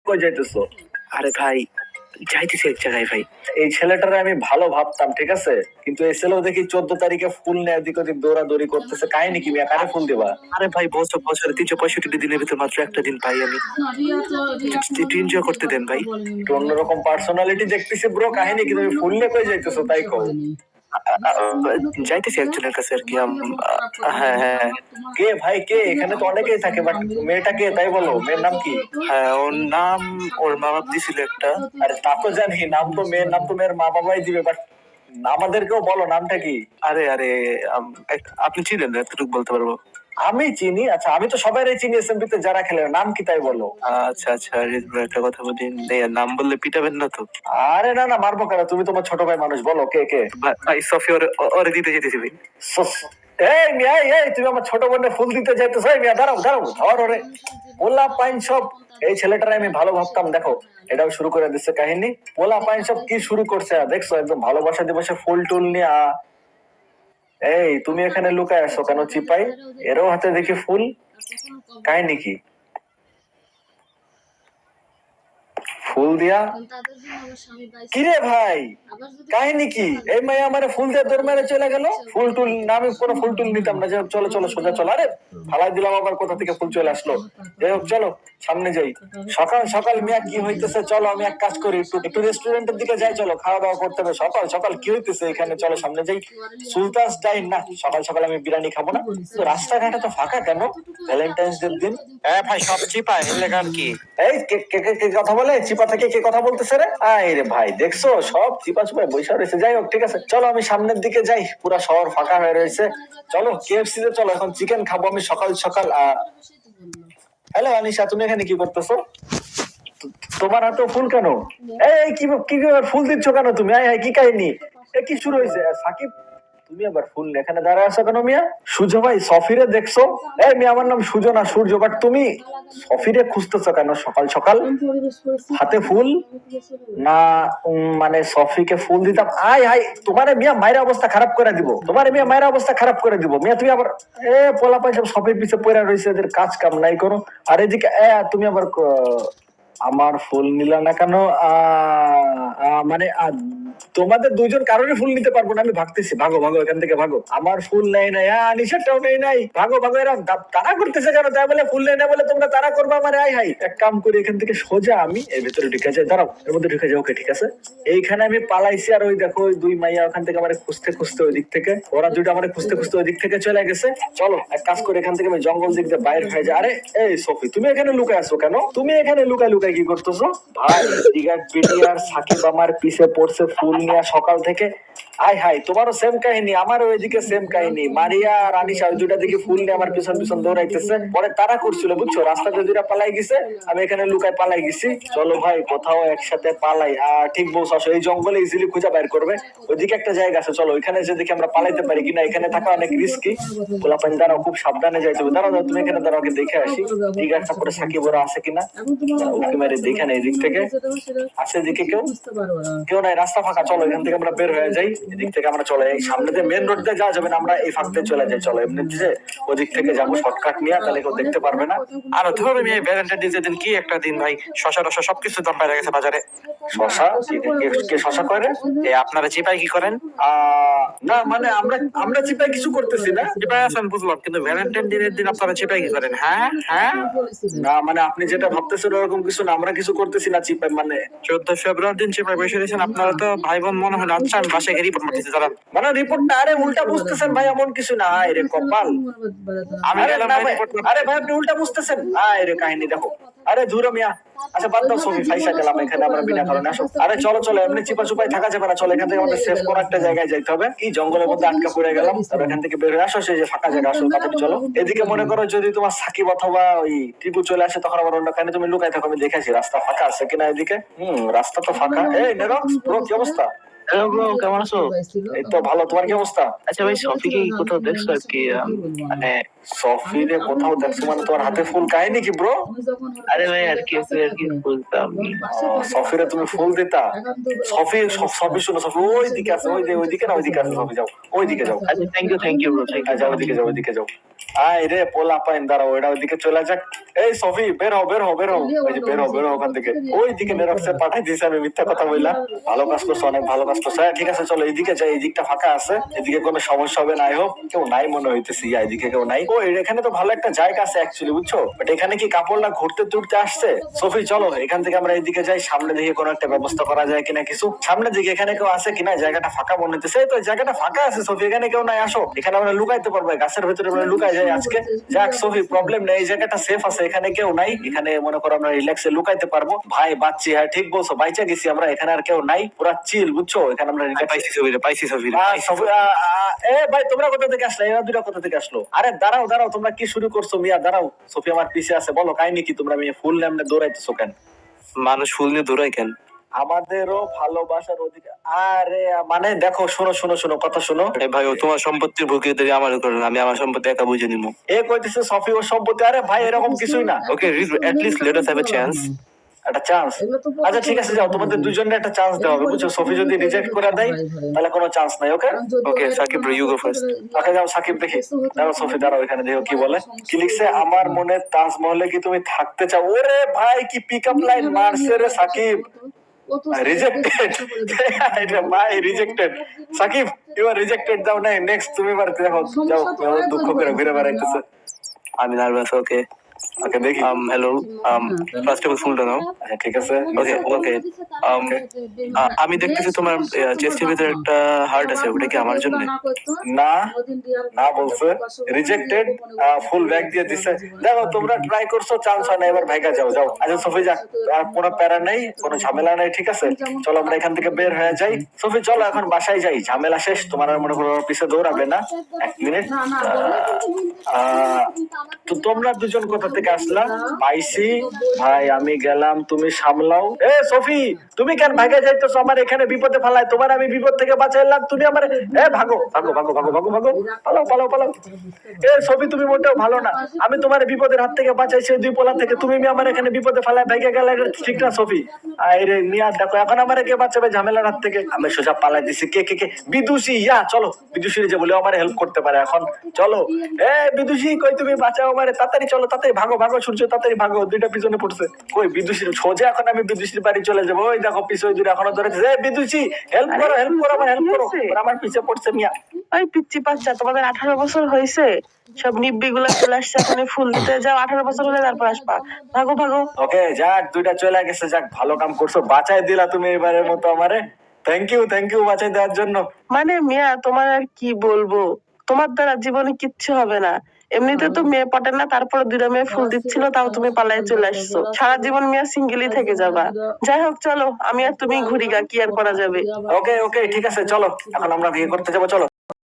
কই যাইতেছো? আরে ভাই যাইতেছি এক জায়গায় ভাই। এই ছেলেটারে আমি ভালো ভাবতাম, ঠিক আছে, কিন্তু এই ছেলেও দেখি 14 তারিখে ফুল নিয়ে এদিক ওদিক দৌড়াদৌড়ি করতেছে। কাহিনী কি? কারে ফুল দিবা? আরে ভাই বছরে 365 দিনের ভিতর মাত্র একটা দিন পাই আমি, একটু এনজয় করতে দেন ভাই। একটু অন্যরকম পার্সোনালিটি দেখতেছি ব্রো। কাহিনী কি? তুমি ফুল নিয়ে কই যাইতেছো তাই কও? যাইতেছি একজনের কাছে আর কি। হ্যাঁ হ্যাঁ। কে ভাই কে? এখানে তো অনেকেই থাকে, বাট মেয়েটা কে তাই বলো। মেয়ের নাম কি? হ্যাঁ ওর নাম, ওর মা বাপ দিছিল একটা। আরে তা তো জানি, নাম তো মেয়ের নাম তো মেয়ের মা বাবাই দিবে, বাট আমাদেরকেও বলো নামটা কি? আরে আরে আপনি চিনেন না, এতটুকু বলতে পারবো। আমি চিনি। আচ্ছা, আমি তো সবাই চিনি এসএমপি তে যারা খেলে। নাম কি তাই বলো? আচ্ছা আচ্ছা একটা কথা বলি, নাম বললে পিটাবেন না তো? আরে না না, মারবো কেন? তুমি তোমার ছোট ভাই মানুষ, বলো কে কে? ভাই সফি ওরে দিতে যেতেছি ভাই। এই মিয়া, এই তুমি আমার ছোট বোনের ফুল দিতে যাইতেছো? এই মিয়া দাঁড়াও দাঁড়াও, ধর ওরে। পোলা পাইন সব। এই ছেলেটারে আমি ভালো ভাবতাম, দেখো এটাও শুরু করে দিচ্ছে কাহিনী। পোলা পাইন সব কি শুরু করছে দেখছো? একদম ভালোবাসা দিবসে ফুল টুল নিয়ে। এই তুমি এখানে লুকায় আসো কেন চিপাই? এরও হাতে দেখি ফুল। কাহিনী কি? ফুল দিয়া কিরে ভাই? কাহিনী কি? এই মেয়ে আমারে ফুল দিয়ে দৌড় মেরে চলে গেল। ফুল টুল না, আমি কোনো ফুল টুল নিতাম না। চলো চলো সোজা চলো। আরে ফালাই দিলাম, আবার কোথা থেকে ফুল চলে আসলো। যাই হোক চলো সামনে যাই। সকাল সকাল মিয়া কি হইতেছে? চলো আমি এক কাজ করি, একটু রেস্টুরেন্টের দিকে যাই। চলো খাওয়া দাওয়া করতে হবে। সকাল সকাল কি হইতেছে এখানে? চলো সামনে যাই। সুলতানস ডাইন না, সকাল সকাল আমি বিরিয়ানি খাবো না। তো রাস্তাঘাটে তো ফাঁকা কেন? ভ্যালেন্টাইন্স ডে দিন। হ্যাঁ ভাই সব চিপায় এলাকার কি? এই কে কে কে কে কথা বলে? চিপা থেকে কে কথা বলতেছে রে? আয় রে ভাই, দেখছো সব চিপা চুপায় বৈশা রয়েছে। যাই হোক ঠিক আছে, চলো আমি সামনের দিকে যাই। পুরা শহর ফাঁকা হয়ে রয়েছে। চলো কেএফসি তে চলো, এখন চিকেন খাবো আমি সকাল সকাল। হ্যালো আনিশা, তুমি এখানে কি করতেছো? তোমার হাতে ফুল কেন? এই কি কি ফুল দিচ্ছ কেন তুমি? আয় কি কাহিনী? এ কি শুরু হয়েছে? সাকিব, তুমি আবার ফুল এখানে দাঁড়ায় আছো কেন মিয়া? সূর্য ভাই সফিরে দেখছো? এই মিয়া, আমার নাম সূর্য না সূর্য, বাট তুমি সফিরে খুঁজতেছো কেন সকাল সকাল? হাতে ফুল না? মানে সফিকে ফুল দিতাম। আয় হাই, তোমারে মিয়া মায়ের অবস্থা খারাপ করে দিব। তোমারে মিয়া মায়ের অবস্থা খারাপ করে দিব মিয়া। তুমি আবার পোলা পাই সব সফির পিছে পড়ে রয়েছে, এদের কাজ কাম নাই করো। আর এদিকে তুমি আবার আমার ফুল নিলা না কেন? মানে তোমাদের দুইজন কারণে ফুল নিতে পারবো না আমি ভাবতেছি। ভাগো ভাগো এখান থেকে ভাগো। আমার ফুল নেই নাই, নিশাটাও নেই নাই। ভাগো ভাগো। এরা তারা করতেছে কেন? তাই বলে ফুল নেই না বলে তোমরা তারা করবা আমার? আয় হাই, এক কাম করি, এখান থেকে সোজা আমি এর ভিতরে ঢুকে যাই। দাঁড়াও, এর মধ্যে ঢুকে যাও। ওকে ঠিক আছে। এইখানে আমি পালাইছি, আর ওই দেখো ওই দুই মাইয়া ওখান থেকে আমার খুঁজতে খুঁজতে ওই দিক থেকে, ওরা দুইটা আমার খুঁজতে খুঁজতে ওই দিক থেকে চলে গেছে। চলো এক কাজ করে এখান থেকে আমি জঙ্গল দিক দিয়ে বাইরে হয়ে যাই। আরে এই সফি, তুমি এখানে লুকায় আছো কেন? তুমি এখানে লুকায় লুকায় কি করতেছো? ভাই দিঘাট পিটিয়ার সাকিব আমার পিছে পড়ছে ফুল নিয়ে সকাল থেকে। আয় হাই, তোমারও সেম কাহিনী, আমারও ওইদিকে সেম কাহিনী। মারিয়া আর আনিশা ওই দুইটা দিকে ফুল নিয়ে আমার পিছন পিছন দৌড়াইতেছে। পরে তারা করছিল বুঝছো, রাস্তাতে দুইটা পালাই গেছে, আমি এখানে লুকায় পালাই গেছি। চলো ভাই কোথাও একসাথে পালাই। ঠিক বলছো, আসো এই জঙ্গলে ইজিলি খুঁজে বের করবে। ওইদিকে একটা জায়গা আছে, চলো ওইখানে যে দেখি আমরা পালাইতে পারি কিনা। এখানে থাকা অনেক রিস্কি। গোলাপান দাঁড়াও, খুব সাবধানে যাইতে হবে। দাঁড়াও তুমি এখানে দাঁড়াও, আগে দেখে আসি ঠিক আছে। তারপরে সাকিব ওরা আছে কিনা। উকি মারে দেখে নেই এদিক থেকে। আছে এদিকে কেউ? কেউ নাই, রাস্তা ফাঁকা। চলো এখান থেকে আমরা বের হয়ে যাই। এদিক থেকে আমরা চলে এই সামনে দিয়ে মেন রোড দিয়ে যাওয়া যাবে না, আমরা এই ফাঁক দিয়ে চলে যাই। চলো এমনি যে ওদিক থেকে যাবো শর্টকাট নিয়ে, তাহলে কেউ দেখতে পারবে না। আর ধরো আমি ভ্যালেন্টাইন ডে দিন কি একটা দিন ভাই, শশা রসা সবকিছু দাম বেড়ে গেছে বাজারে। শশা? কে শশা করে? আপনারা চিপাই কি করেন? না মানে আমরা আমরা চিপাই কিছু করতেছি না। চিপাই আছেন বুঝলাম, কিন্তু ভ্যালেন্টাইন ডে দিন আপনারা চিপাই কি করেন? হ্যাঁ হ্যাঁ। না মানে আপনি যেটা ভাবতেছেন ওরকম কিছু না, আমরা কিছু করতেছি না চিপাই। মানে 14 ফেব্রুয়ারি দিন চিপাই বসে রয়েছেন আপনারা, তো ভাই বোন মনে হয়। আচ্ছা আমি বাসায় গিয়ে রিপোর্ট মারতেছি দাঁড়ান। মানে রিপোর্ট না? আরে উল্টা বুঝতেছেন ভাই, এমন কিছু না। রে কপাল, আমি গেলাম রিপোর্ট। আরে ভাই আপনি উল্টা বুঝতেছেন। রে কাহিনী দেখো। আরে ধুরো মিয়া। আচ্ছা বাদ দাও ছবি, ফাইসা গেলাম এখানে আমরা বিনা কারণে। আসো। আরে চলো চলো, এমনি চিপা চুপাই থাকা যাবে না। চলো এখান থেকে আমাদের সেফ কোন একটা জায়গায় যাইতে হবে। কি জঙ্গলের মধ্যে আটকা পড়ে গেলাম, তবে এখান থেকে বের হয়ে আসো। সেই যে ফাঁকা জায়গা, আসো তাড়াতাড়ি চলো। এদিকে মনে করো যদি তোমার সাকিব অথবা ওই টিপু চলে আসে, তখন আবার অন্য কাহিনী। তুমি লুকাই থাকো, আমি দেখেছি রাস্তা ফাঁকা আছে কিনা এদিকে। রাস্তা তো ফাঁকা। এই নেরক্স ব্রো, কি অবস্থা? হ্যালো ব্রো, কেমন আছো? এই তো ভালো, তোমার কি অবস্থা? আচ্ছা ভাই সফিকে কি কোথাও দেখছো আর কি? মানে সফিরে কোথাও দেখছো মানে তোমার হাতে ফুল? কাহিনী কি ব্রো? আরে ভাই আর কি বলতাম। সফিরে তুমি ফুল দিতা? সফি সফি শুনো, সফি ওই দিকে আছে, ওই যে ওইদিকে না, ওইদিকে আছে। সফি যাও ওইদিকে যাও। আচ্ছা থ্যাংক ইউ ব্রো, যাও ওইদিকে যাও, ওইদিকে যাও। আয় রে পোলা পাইন, দাঁড়াও এটা ওইদিকে চলে যাক। এই সফি বের হও বের হও বের হও, ওই যে বের হও বের হও ওখান থেকে। ওই দিকে নেরক্সে পাঠাই দিয়েছে, আমি মিথ্যা কথা বললাম। ভালো কাজ করছো, অনেক ভালো কাজ করছো। হ্যাঁ ঠিক আছে চলো এইদিকে যাই, এই দিকটা ফাঁকা আছে, এদিকে কোনো সমস্যা হবে না। আই হোপ কেউ নাই মনে হইতেছে, এদিকে কেউ নাই। ও এখানে তো ভালো একটা জায়গা আছে অ্যাকচুয়ালি, বুঝছো, বাট এখানে কি কাপড় না ঘুরতে টুরতে আসছে? সফি চলো এখান থেকে আমরা এইদিকে যাই, সামনে দিকে কোনো একটা ব্যবস্থা করা যায় কিনা কিছু। সামনের দিকে এখানে কেউ আছে কিনা, জায়গাটা ফাঁকা মনে হইতেছে। এই তো জায়গাটা ফাঁকা আছে সফি, এখানে কেউ নাই, আসো এখানে আমরা লুকাইতে পারবো, গাছের ভেতরে আমরা লুকাই যাই আজকে। যাক সফি প্রবলেম নেই, এই জায়গাটা সেফ আছে, এখানে কেউ নাই, এখানে মনে করো আমরা রিল্যাক্সে লুকাইতে পারবো। ভাই বাচ্চি, হ্যাঁ ঠিক বলছো, বাইচা গেছি আমরা, এখানে আর কেউ নাই, পুরা চিল, বুঝছো, এখানে আমরা relax- পাইছি সফিরে, পাইছি সফিরে। এ ভাই তোমরা কোথা থেকে আসলে, এরা দুটা কোথা থেকে আসলো? আরে দাঁড়াও দাঁড়াও, তোমরা কি শুরু করছো মিয়া, দাঁড়াও। সফি আমার পিছে আছে, বলো কাহিনী কি, তোমরা মেয়ে ফুল নামনে দৌড়াইতেছো কেন? মানুষ ফুল নিয়ে দৌড়ায় কেন? আমাদেরও ভালোবাসার অধিকার। আরে মানে দেখো, শোনো শোনো শোনো, কথা শোনো। এই ভাই ও তোমার সম্পত্তির ভুগিয়ে দেবে আমার করেন, আমি আমার সম্পত্তি একা বুঝে নিবো। এ কইতেছে সফি ও সম্পত্তি, আরে ভাই এরকম কিছুই না। ওকে at least let us have a chance. একটা চান্স, আচ্ছা ঠিক আছে যাও, তোমাদের দুজনের একটা চান্স দেওয়া হবে, বুঝছো। সফি যদি রিজেক্ট করে দেয় তাহলে কোনো চান্স নাই। Okay okay Sakib bro, you go first. Okay যাও সাকিব, দেখি দাঁড়াও সফি দাঁড়াও, এখানে দেখো কি বলে। কি লিখছে, আমার মনে তাজমহলে কি তুমি থাকতে চাও? ওরে ভাই কি পিক আপ লাইন মারছে রে সাকিব। রিজেক্টেড ভাই, rejected. Sakib you are rejected, যাও নাই নেক্সট তুমি বাড়িতে দেখো, যাও দুঃখ করে ঘুরে বেড়াইতেছে। আমি নার্ভাস। ওকে ওকে দেখি। হ্যালো, ফার্স্ট অফ অল ফুলটা নাও। আচ্ছা ঠিক আছে। ওকে ওকে আমি দেখতেছি তোমার চেস্টের ভিতরে একটা হার্ট আছে, ওটা কি আমার জন্য? না না বলছে রিজেক্টেড, ফুল ব্যাগ দিয়ে দিছে। দেখো তোমরা ট্রাই করছো, চান্স হয় না, এবার ভাইগা যাও যাও। আচ্ছা সফি যাক, আর কোনো প্যারা নেই, কোনো ঝামেলা নেই, ঠিক আছে চলো আমরা এখান থেকে বের হয়ে যাই। সফি চলো এখন বাসায় যাই, ঝামেলা শেষ, তোমার আর মনে করো পিছে দৌড়াবে না। এক মিনিট, তো তোমরা দুজন কোথা থেকে আসলা? পাইছি ভাই, আমি গেলাম, তুমি সামলাও। এ সফি তুমি কেন ভাগে যাইতেছো, আমার এখানে বিপদে ফেলায়, তোমার আমি বিপদ থেকে বাঁচাইলাম, তুমি আমার এ ভাগো ভাগো ভাগো ভাগো ভাগো ভাগো, পালাও পালাও পালাও। এ সফি তুমি মোটেও ভালো না, আমি তোমার বিপদের হাত থেকে বাঁচাইছি দুই পোলা থেকে, তুমি আমার এখানে বিপদে ফেলায় ভাগে গেলে, এটা ঠিক না সফি। আরে মিয়া দেখো এখন আমার কে বাঁচাবে ঝামেলার হাত থেকে, আমি সোজা পালাই দিছি। কে কে কে? বিদুষী, ইয়া চলো বিদুষী যে বলে আমার হেল্প করতে পারে এখন, চলো। এ বিদুষী কই তুমি, বাঁচাও আমারে, তাড়াতাড়ি চলো, তাড়াতাড়ি ভাগো ভাগো, সূর্য তাড়াতাড়ি ভাগো, দুইটা পিছনে পড়ছে। কই বিদুষীর সোজা, এখন আমি বিদুষীর বাড়ি চলে যাবো। ওই দেখো পিছনে দুটো এখনো ধরে, বিদুষী হেল্প করো হেল্প করো, আমার হেল্প করো, ওরা আমার পিছে পড়ছে মিয়া। ওই পিচ্চি বাচ্চা, তোমাদের 18 বছর হয়েছে, সব নিব্বি গুলা চলে আসছে, এখন ফুল দিতে যাও, 18 বছর হলে তারপর আসবা, ভাগো ভাগো। ওকে যাক, দুইটা চলে গেছে, যাক ভালো কাম করছো, বাঁচাই দিলা তুমি এবারের মতো আমারে। থ্যাংক ইউ বাঁচাই দেওয়ার জন্য। মানে মিয়া তোমার আর কি বলবো, তোমার দ্বারা জীবনে কিচ্ছু হবে না, এমনিতে তো মেয়ে পটে না, তারপরে দুইটা মেয়ে ফুল দিচ্ছিল, তাও তুমি পালাই চলে আসছো, সারা জীবন মিয়া সিঙ্গেলই থেকে যাবা। যাই হোক চলো, আমি আর তুমি ঘুরি গা, কি আর করা যাবে। ওকে ওকে ঠিক আছে চলো, এখন আমরা বিয়ে করতে যাবো, চলো।